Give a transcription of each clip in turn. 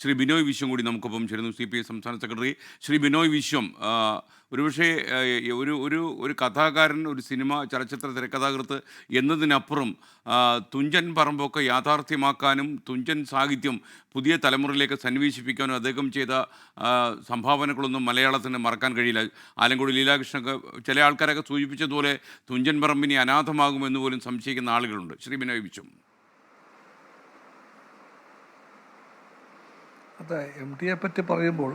ശ്രീ ബിനോയ് വിശ്വം കൂടി നമുക്കൊപ്പം ചേരുന്നു. CPI സംസ്ഥാന സെക്രട്ടറി ശ്രീ ബിനോയ് വിശ്വം, ഒരുപക്ഷേ ഒരു ഒരു ഒരു കഥാകാരൻ, ഒരു സിനിമ ചലച്ചിത്ര തിരക്കഥാകൃത്ത് എന്നതിനപ്പുറം തുഞ്ചൻ പറമ്പൊക്കെ യാഥാർത്ഥ്യമാക്കാനും തുഞ്ചൻ സാഹിത്യം പുതിയ തലമുറയിലേക്ക് സന്നിവേശിപ്പിക്കാനും അദ്ദേഹം ചെയ്ത സംഭാവനകളൊന്നും മലയാളത്തിന് മറക്കാൻ കഴിയില്ല. ആലങ്കോട് ലീലാകൃഷ്ണൊക്കെ ചില ആൾക്കാരൊക്കെ സൂചിപ്പിച്ചതുപോലെ തുഞ്ചൻ പറമ്പിനി അനാഥമാകുമെന്ന് പോലും സംശയിക്കുന്ന ആളുകളുണ്ട്. ശ്രീ ബിനോയ് വിശ്വം. അതെ, MTയെ പറ്റി പറയുമ്പോൾ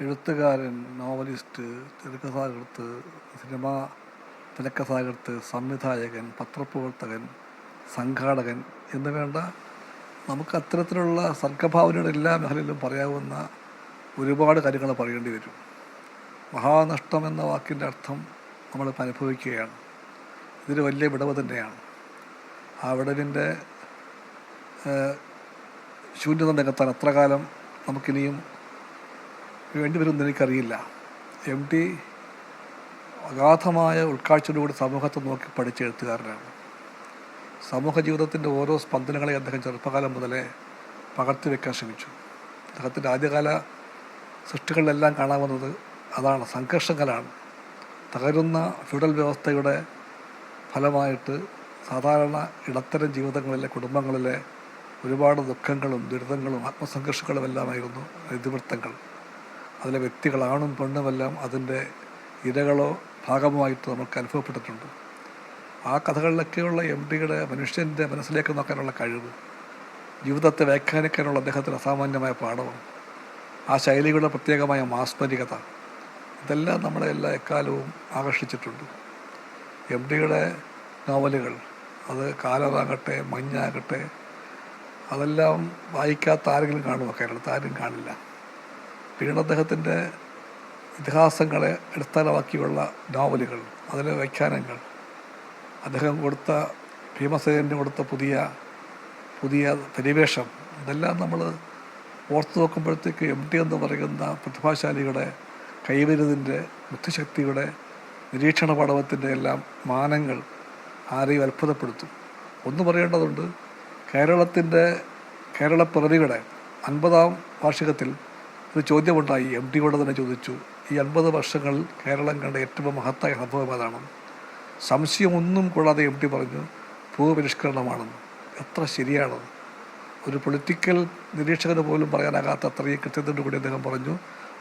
എഴുത്തുകാരൻ, നോവലിസ്റ്റ്, തിരക്കഥാകൃത്ത്, സിനിമാ തിരക്കഥാകൃത്ത്, സംവിധായകൻ, പത്രപ്രവർത്തകൻ, സംഘാടകൻ എന്ന് വേണ്ട നമുക്ക് അത്തരത്തിലുള്ള സർഗഭാവനയുടെ എല്ലാ മേഖലയിലും പറയാവുന്ന ഒരുപാട് കാര്യങ്ങൾ പറയേണ്ടി വരും. മഹാനഷ്ടം എന്ന വാക്കിൻ്റെ അർത്ഥം നമ്മളിപ്പോൾ അനുഭവിക്കുകയാണ്. ഇതൊരു വലിയ വിടവ് തന്നെയാണ്. ആ വിടവിൻ്റെ ശൂന്യത നികത്താൻ എത്ര കാലം നമുക്കിനിയും വേണ്ടിവരുമെന്ന് എനിക്കറിയില്ല. MT അഗാധമായ ഉൾക്കാഴ്ചയോടുകൂടി സമൂഹത്തെ നോക്കി പഠിച്ച എഴുത്തുകാരനാണ്. സമൂഹ ജീവിതത്തിൻ്റെ ഓരോ സ്പന്ദനങ്ങളെ അദ്ദേഹം ചെറുപ്പകാലം മുതലേ പകർത്തി വയ്ക്കാൻ ശ്രമിച്ചു. അദ്ദേഹത്തിൻ്റെ ആദ്യകാല സൃഷ്ടികളിലെല്ലാം കാണാവുന്നത് അതാണ്, സംഘർഷങ്ങളാണ്. തകരുന്ന ഫ്യൂഡൽ വ്യവസ്ഥയുടെ ഫലമായിട്ട് സാധാരണ ഇടത്തരം ജീവിതങ്ങളിലെ, കുടുംബങ്ങളിലെ ഒരുപാട് ദുഃഖങ്ങളും ദുരിതങ്ങളും ആത്മസംഘർഷങ്ങളും എല്ലാമായിരുന്നു ഇതിവൃത്തങ്ങൾ. അതിലെ വ്യക്തികളാണും പെണ്ണുമെല്ലാം അതിൻ്റെ ഇരകളോ ഭാഗമായിട്ട് നമുക്ക് അനുഭവപ്പെട്ടിട്ടുണ്ട്. ആ കഥകളിലൊക്കെയുള്ള MTയുടെ മനുഷ്യൻ്റെ മനസ്സിലേക്ക് നോക്കാനുള്ള കഴിവ്, ജീവിതത്തെ വ്യാഖ്യാനിക്കാനുള്ള അദ്ദേഹത്തിൻ്റെ അസാമാന്യമായ പാഠവും, ആ ശൈലികളുടെ പ്രത്യേകമായ മാസ്മരികത, ഇതെല്ലാം നമ്മളെ എല്ലാ എക്കാലവും ആകർഷിച്ചിട്ടുണ്ട്. MTയുടെ നോവലുകൾ, അത് കാലറാകട്ടെ മഞ്ഞാകട്ടെ, അതെല്ലാം വായിക്കാത്ത ആരെങ്കിലും കാണുമോ? കേരളത്തിൽ ആരും കാണില്ല. പിന്നീട് അദ്ദേഹത്തിൻ്റെ ഇതിഹാസങ്ങളെ അടിസ്ഥാനമാക്കിയുള്ള നോവലുകൾ, അതിലെ വ്യാഖ്യാനങ്ങൾ, അദ്ദേഹം കൊടുത്ത ഭീമസേനന് കൊടുത്ത പുതിയ പുതിയ പരിവേഷം, ഇതെല്ലാം നമ്മൾ ഓർത്തു നോക്കുമ്പോഴത്തേക്ക് MT എന്ന് പറയുന്ന പ്രതിഭാശാലിയുടെ കൈവരുതിൻ്റെ, ബുദ്ധിശക്തിയുടെ, നിരീക്ഷണ പഠനത്തിൻ്റെ എല്ലാം മാനങ്ങൾ ആരെയും അത്ഭുതപ്പെടുത്തും. ഒന്ന് പറയേണ്ടതുണ്ട്, കേരളപ്പിറവിയുടെ 50ാം വാർഷികത്തിൽ ഒരു ചോദ്യമുണ്ടായി. MTയോട് തന്നെ ചോദിച്ചു, ഈ 50 വർഷങ്ങൾ കേരളം കണ്ട ഏറ്റവും മഹത്തായ സംഭവം ഏതാണ്? സംശയമൊന്നും കൂടാതെ MT പറഞ്ഞു, ഭൂപരിഷ്കരണമാണെന്ന്. എത്ര ശരിയാണത്! ഒരു പൊളിറ്റിക്കൽ നിരീക്ഷകന് പോലും പറയാനാകാത്ത അത്രയും കൃത്യതയോടു കൂടി അദ്ദേഹം പറഞ്ഞു,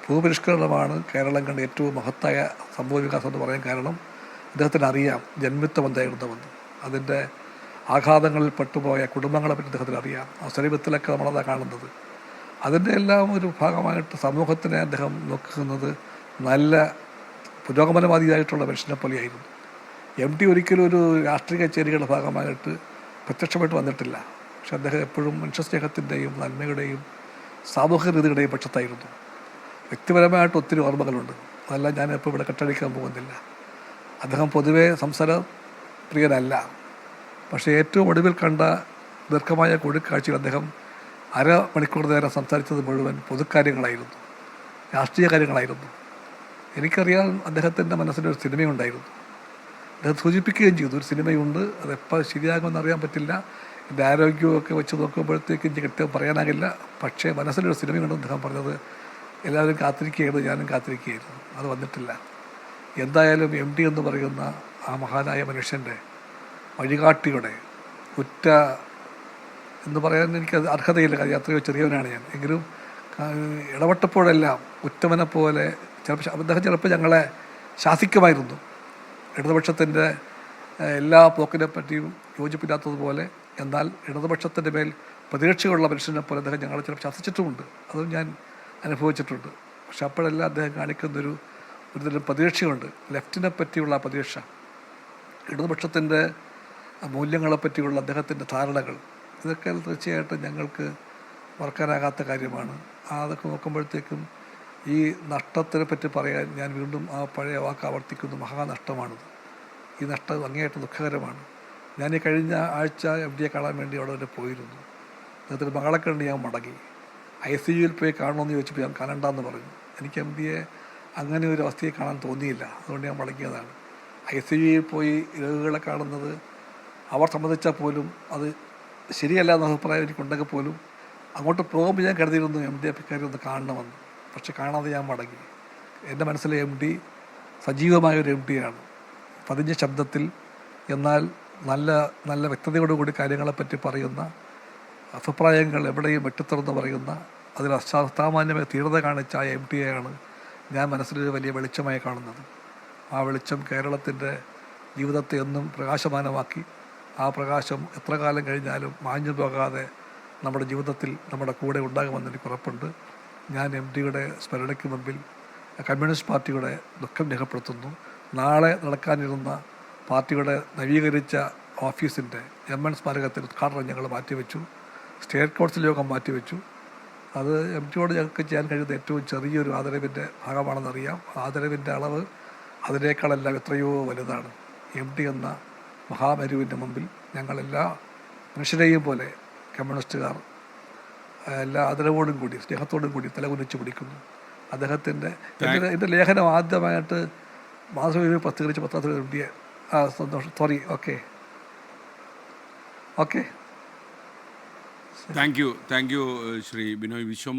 ഭൂപരിഷ്കരണമാണ് കേരളം കണ്ട ഏറ്റവും മഹത്തായ സംഭവ വികാസം എന്ന് പറയാൻ കാരണം അദ്ദേഹത്തിന് അറിയാം ജന്മിത്വം എന്തായിരുന്നുവെന്ന്. അതിൻ്റെ ആഘാതങ്ങളിൽ പെട്ടുപോയ കുടുംബങ്ങളെപ്പറ്റി അദ്ദേഹത്തിന് അറിയാം. അവസരത്തിലൊക്കെ നമ്മളതാണ് കാണുന്നത്. അതിൻ്റെ എല്ലാം ഒരു ഭാഗമായിട്ട് സമൂഹത്തിനെ അദ്ദേഹം നോക്കുന്നത് നല്ല പുരോഗമനവാദിയായിട്ടുള്ള മനുഷ്യനെ പോലെയായിരുന്നു. MT ഒരിക്കലും ഒരു രാഷ്ട്രീയ ചേരികളുടെ ഭാഗമായിട്ട് പ്രത്യക്ഷമായിട്ട് വന്നിട്ടില്ല. പക്ഷെ അദ്ദേഹം എപ്പോഴും മനുഷ്യസ്നേഹത്തിൻ്റെയും നന്മയുടെയും സാമൂഹിക നീതിയുടെയും പക്ഷത്തായിരുന്നു. വ്യക്തിപരമായിട്ട് ഒത്തിരി ഓർമ്മകളുണ്ട്. അതെല്ലാം ഞാനിപ്പോൾ ഇവിടെ കെട്ടടിക്കാൻ പോകുന്നില്ല. അദ്ദേഹം പൊതുവേ സംസാര പ്രിയനല്ല. പക്ഷേ ഏറ്റവും ഒടുവിൽ കണ്ട ദീർഘമായ കൂടിക്കാഴ്ചയിൽ അദ്ദേഹം അരമണിക്കൂർ നേരം സംസാരിച്ചത് മുഴുവൻ പൊതുക്കാര്യങ്ങളായിരുന്നു, രാഷ്ട്രീയ കാര്യങ്ങളായിരുന്നു. എനിക്കറിയാൻ അദ്ദേഹത്തിൻ്റെ മനസ്സിലൊരു സിനിമയുണ്ടായിരുന്നു. അദ്ദേഹം സൂചിപ്പിക്കുകയും ചെയ്തു, ഒരു സിനിമയുണ്ട്, അതെപ്പോൾ ശരിയാകുമെന്ന് അറിയാൻ പറ്റില്ല, എൻ്റെ ആരോഗ്യമൊക്കെ വെച്ച് നോക്കുമ്പോഴത്തേക്ക് എനിക്ക് കൃത്യം പറയാനാകില്ല, പക്ഷേ മനസ്സിലൊരു സിനിമയുണ്ടെന്ന് അദ്ദേഹം പറഞ്ഞത്. എല്ലാവരും കാത്തിരിക്കുകയായിരുന്നു, ഞാനും കാത്തിരിക്കുകയായിരുന്നു. അത് വന്നിട്ടില്ല. എന്തായാലും MT എന്ന് പറയുന്ന ആ മഹാനായ മനുഷ്യൻ്റെ വഴികാട്ടിയുടെ ഉറ്റ എന്ന് പറയാൻ എനിക്ക് അർഹതയില്ല, കാര്യം അത്രയോ ചെറിയവനാണ് ഞാൻ. എങ്കിലും ഇടപെട്ടപ്പോഴെല്ലാം ഉറ്റവനെ പോലെ അദ്ദേഹം ചിലപ്പോൾ ഞങ്ങളെ ശാസിക്കുമായിരുന്നു. ഇടതുപക്ഷത്തിൻ്റെ എല്ലാ പോക്കിനെ പറ്റിയും യോജിപ്പില്ലാത്തതുപോലെ, എന്നാൽ ഇടതുപക്ഷത്തിൻ്റെ മേൽ പ്രതീക്ഷയുള്ള മനുഷ്യനെ പോലെ അദ്ദേഹം ഞങ്ങളെ ചിലപ്പോൾ ശാസിച്ചിട്ടുമുണ്ട്. അതും ഞാൻ അനുഭവിച്ചിട്ടുണ്ട്. പക്ഷെ അപ്പോഴെല്ലാം അദ്ദേഹം കാണിക്കുന്നൊരു തരം പ്രതീക്ഷയുണ്ട്, ലെഫ്റ്റിനെ പറ്റിയുള്ള പ്രതീക്ഷ, ഇടതുപക്ഷത്തിൻ്റെ മൂല്യങ്ങളെപ്പറ്റിയുള്ള അദ്ദേഹത്തിൻ്റെ ധാരണകൾ, ഇതൊക്കെ തീർച്ചയായിട്ടും ഞങ്ങൾക്ക് മറക്കാനാകാത്ത കാര്യമാണ്. അതൊക്കെ നോക്കുമ്പോഴത്തേക്കും ഈ നഷ്ടത്തിനെ പറ്റി പറയാൻ ഞാൻ വീണ്ടും ആ പഴയ വാക്ക് ആവർത്തിക്കുന്നു, മഹാനഷ്ടമാണിത്. ഈ നഷ്ടം അങ്ങേയറ്റം ദുഃഖകരമാണ്. ഞാൻ ഈ കഴിഞ്ഞ ആഴ്ച MTയെ കാണാൻ വേണ്ടി അവിടെ വരെ പോയിരുന്നു. അദ്ദേഹത്തിൻ്റെ മകളെ കണ്ട് ഞാൻ മടങ്ങി. ICUയിൽ പോയി കാണണമെന്ന് ചോദിച്ചപ്പോൾ ഞാൻ കാണണ്ടെന്ന് പറഞ്ഞു. എനിക്ക് MTയെ അങ്ങനെ ഒരു അവസ്ഥയെ കാണാൻ തോന്നിയില്ല, അതുകൊണ്ട് ഞാൻ മടങ്ങിയതാണ്. ICUയിൽ പോയി രോഗികളെ കാണുന്നത് അവർ സംബന്ധിച്ചാൽ പോലും അത് ശരിയല്ല എന്ന അഭിപ്രായം എനിക്കുണ്ടെങ്കിൽ പോലും അങ്ങോട്ട് പോകുമ്പോൾ ഞാൻ കരുതിയിരുന്നു എം ഡി കയറി ഒന്ന് കാണണമെന്ന്. പക്ഷെ കാണാതെ ഞാൻ മടങ്ങി. എൻ്റെ മനസ്സിലെ എം ഡി സജീവമായൊരു എം ഡിയാണ്. പതിഞ്ഞ ശബ്ദത്തിൽ എന്നാൽ നല്ല നല്ല വ്യക്തതയോടുകൂടി കാര്യങ്ങളെപ്പറ്റി പറയുന്ന, അഭിപ്രായങ്ങൾ എവിടെയും വെട്ടിത്തുറന്ന് പറയുന്ന, അതിൽ അസാമാന്യമായ തീവ്രത കാണിച്ച ആ എം ഡിയെയാണ് ഞാൻ മനസ്സിലൊരു വലിയ വെളിച്ചമായി കാണുന്നത്. ആ വെളിച്ചം കേരളത്തിൻ്റെ ജീവിതത്തെ എന്നും പ്രകാശമാനമാക്കി. ആ പ്രകാശം എത്ര കാലം കഴിഞ്ഞാലും മാഞ്ഞു പോകാതെ നമ്മുടെ ജീവിതത്തിൽ നമ്മുടെ കൂടെ ഉണ്ടാകുമെന്ന് എനിക്ക് ഉറപ്പുണ്ട്. ഞാൻ എം ഡിയുടെ സ്മരണയ്ക്ക് മുമ്പിൽ കമ്മ്യൂണിസ്റ്റ് പാർട്ടിയുടെ ദുഃഖം രേഖപ്പെടുത്തുന്നു. നാളെ നടക്കാനിരുന്ന പാർട്ടിയുടെ നവീകരിച്ച ഓഫീസിൻ്റെ എം.എൻ. സ്മാരകത്തിൽ ഉദ്ഘാടനം ഞങ്ങൾ മാറ്റിവെച്ചു. സ്റ്റേറ്റ് കൗൺസിൽ യോഗം മാറ്റിവെച്ചു. അത് എം ടിയോട് ഞങ്ങൾക്ക് ചെയ്യാൻ കഴിയുന്ന ഏറ്റവും ചെറിയൊരു ആദരവിൻ്റെ ഭാഗമാണെന്നറിയാം. ആദരവിൻ്റെ അളവ് അതിനേക്കാളെല്ലാം എത്രയോ വലുതാണ്. എം ടി എന്ന മഹാമരുവിൻ്റെ മുമ്പിൽ ഞങ്ങളെല്ലാ മനുഷ്യരെയും പോലെ കമ്മ്യൂണിസ്റ്റുകാർ എല്ലാ ആദരവോടും കൂടി സ്നേഹത്തോടും കൂടി തലകുനിച്ച് പിടിക്കുന്നു. അദ്ദേഹത്തിൻ്റെ എൻ്റെ ലേഖനം ആദ്യമായിട്ട് മാതൃഭൂമി പ്രസിദ്ധീകരിച്ച പത്രത്തിൽ എം ടിയെ സന്തോഷം. Sorry. Okay thank you Shri Binoy Viswam.